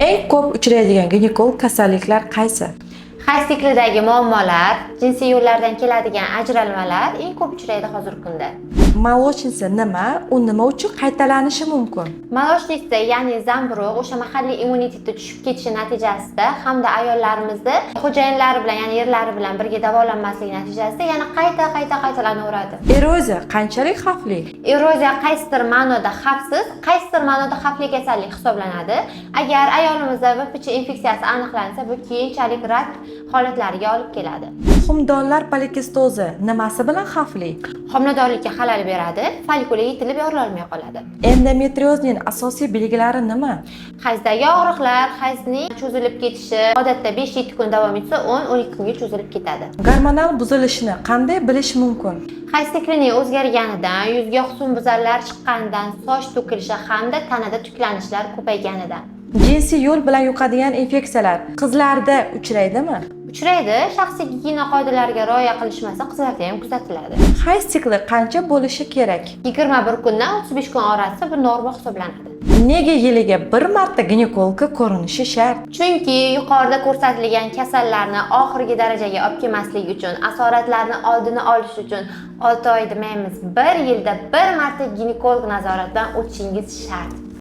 Eng ko'p uchraydigan ginekolog kasalliklar qaysi? Hayz siklidagi muammolar, jinsiy yo'llardan keladigan ajralmalar eng ko'p uchraydi hozirgi kunda. Молочница nima? U nima uchun qaytalanishi mumkin? Молочница, ya'ni zamburug' o'sha mahalliy immuniteti tushib ketishi natijasida hamda ayollarimizda xo'jayinlari bilan, ya'ni erlari bilan birga davolanmasligi natijasida yana qaytalanaveradi. Eroziya qanchalik xavfli? Eroziya qaysidir ma'noda xavfsiz, qaysidir ma'noda xavfli kasallik hisoblanadi. Agar ayolimizda VPC infeksiyasi aniqlansa, bu keyinchalik rak holatlariga olib keladi. Xumdonlar polikistozi nimasi bilan xavfli? Homiladorlikka xalal beradi, folikuli yetilib yorilolmay qoladi. Endometriozning asosiy belgilari nima? Hayzdagi og'riqlar, hayzning cho'zilib ketishi odatda 5-7 kun davom etsa, 10-12 kunga cho'zilib ketadi. Gormonal buzilishni qanday bilish mumkin? Hayz siklining o'zgarganidan, yuzga husnbuzarlar chiqqanidan, soch to'kilishi hamda tanada tuklanishlar ko'payganidan. Jinsiy yo'l bilan yuqadigan infeksiyalar qizlarda uchraydimi? Uchraydi, shaxsiy gigiyena qoidalariga rioya qilishmasa qizlarda ham kuzatiladi. Hayz sikli qancha bo'lishi kerak? 21 kundan 35 kun orasida bu norma hisoblanadi. Nega yiliga bir marta ginekologga ko'rinishi shart? Chunki yuqorida ko'rsatilgan kasallarni oxirgi darajaga olib kelmaslik uchun, asoratlarni oldini olish uchun 6 oy demaymiz, 1 yilda bir marta ginekolog nazoratidan o'tishingiz shart.